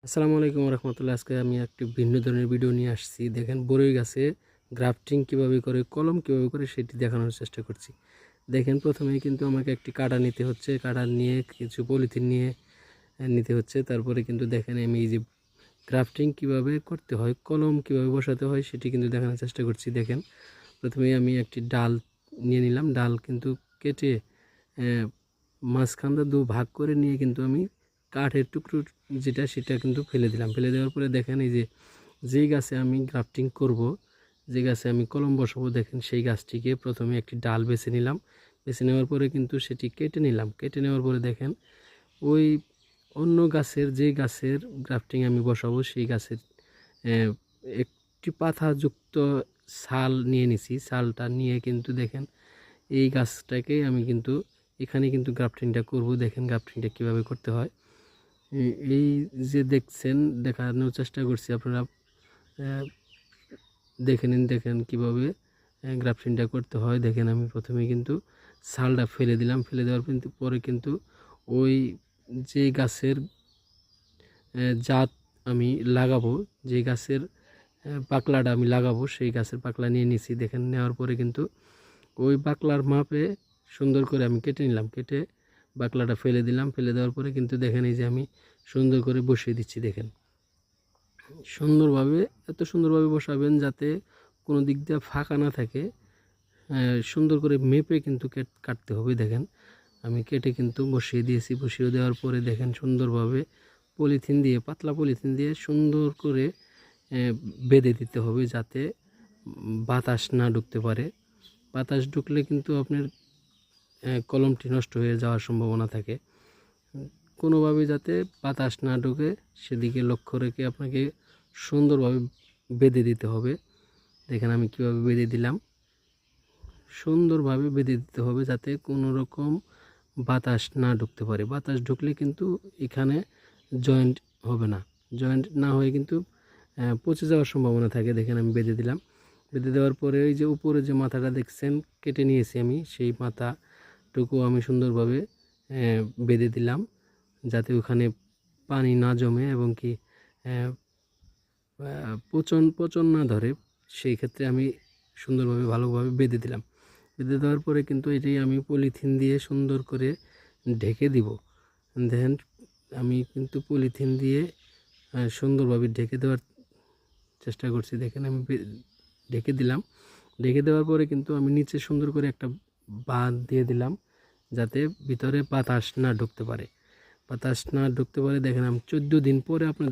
আসসালামু আলাইকুম রহমতুল্লাহ। আজকে আমি একটি ভিন্ন ধরনের ভিডিও নিয়ে আসছি। দেখেন বরই গাছে গ্রাফটিং কিভাবে করে, কলম কিভাবে করে সেটি দেখানোর চেষ্টা করছি। দেখেন প্রথমেই কিন্তু আমাকে একটি কাটা নিতে হচ্ছে, কাটা নিয়ে কিছু পলিথিন নিয়ে নিতে হচ্ছে। তারপরে কিন্তু দেখেন আমি এই যে গ্রাফটিং কিভাবে করতে হয়, কলম কিভাবে বসাতে হয় সেটি কিন্তু দেখানোর চেষ্টা করছি। দেখেন প্রথমেই আমি একটি ডাল নিয়ে নিলাম। ডাল কিন্তু কেটে মাঝখানটা ভাগ করে নিয়ে কিন্তু আমি কাঠের টুকরো সেটা কিন্তু ফেলে দিলাম। ফেলে দেওয়ার পরে দেখেন এই যেই গাছে আমি গ্রাফটিং করব, যে গাছে আমি কলম বসাবো, দেখেন সেই গাছটিকে প্রথমে একটি ডাল বেছে নিলাম। বেছে নেওয়ার পরে কিন্তু সেটি কেটে নিলাম। কেটে নেওয়ার পরে দেখেন ওই অন্য গাছের, যে গাছের গ্রাফটিং আমি বসাবো সেই গাছের একটি পাতাযুক্ত ছাল নিয়ে নিছি। ছালটা নিয়ে কিন্তু দেখেন এই গাছটাকে আমি কিন্তু এখানে কিন্তু গ্রাফটিংটা করব। দেখেন গ্রাফটিংটা কীভাবে করতে হয় এই যে দেখছেন, দেখানোর চেষ্টা করছি, আপনারা দেখে নিন। দেখেন কীভাবে গ্রাফটিংটা করতে হয়। দেখেন আমি প্রথমে কিন্তু ছালটা ফেলে দিলাম। ফেলে দেওয়ার পরে কিন্তু ওই যে গাছের জাত আমি লাগাবো, যে গাছের পাকলাটা আমি লাগাবো, সেই গাছের পাকলা নিয়ে নিছি। দেখেন নেওয়ার পরে কিন্তু ওই পাকলার মাপে সুন্দর করে আমি কেটে নিলাম। কেটে বাকলাটা ফেলে দিলাম। ফেলে দেওয়ার পরে কিন্তু দেখেন এই যে আমি সুন্দর করে বসিয়ে দিচ্ছি। দেখেন সুন্দরভাবে, এত সুন্দরভাবে বসাবেন যাতে কোনো দিক দিয়ে ফাঁকা না থাকে। সুন্দর করে মেপে কিন্তু কাটতে হবে। দেখেন আমি কেটে কিন্তু বসিয়ে দিয়েছি। বসিয়ে দেওয়ার পরে দেখেন সুন্দরভাবে পলিথিন দিয়ে, পাতলা পলিথিন দিয়ে সুন্দর করে বেঁধে দিতে হবে যাতে বাতাস না ঢুকতে পারে। বাতাস ঢুকলে কিন্তু আপনার কলমটি নষ্ট হয়ে যাওয়ার সম্ভাবনা থাকে। কোনোভাবে যাতে বাতাস না ঢোকে সেদিকে লক্ষ্য রেখে আপনাকে সুন্দরভাবে বেঁধে দিতে হবে। দেখেন আমি কীভাবে বেঁধে দিলাম। সুন্দরভাবে বেঁধে দিতে হবে যাতে কোনো রকম বাতাস না ঢুকতে পারে। বাতাস ঢুকলে কিন্তু এখানে জয়েন্ট হবে না। জয়েন্ট না হয়ে কিন্তু পচে যাওয়ার সম্ভাবনা থাকে। দেখেন আমি বেঁধে দিলাম। বেঁধে দেওয়ার পরে ওই যে উপরে যে মাথাটা দেখছেন কেটে নিয়েছি আমি, সেই মাথাটুকু আমি সুন্দরভাবে বেঁধে দিলাম যাতে ওখানে পানি না জমে এবং কি পচন না ধরে। সেই ক্ষেত্রে আমি সুন্দরভাবে ভালোভাবে বেঁধে দিলাম। বেঁধে দেওয়ার পরে কিন্তু এটাই আমি পলিথিন দিয়ে সুন্দর করে ঢেকে দিব। দেখেন আমি কিন্তু পলিথিন দিয়ে সুন্দরভাবে ঢেকে দেওয়ার চেষ্টা করছি। দেখেন আমি ঢেকে দিলাম। ঢেকে দেওয়ার পরে কিন্তু আমি নিচে সুন্দর করে একটা বাঁধ দিয়ে দিলাম যাতে ভিতরে বাতাস না ঢুকতে পারে। বাতাস না ঢুকতে পারে। দেখেন আমি 14 দিন পরে আপনার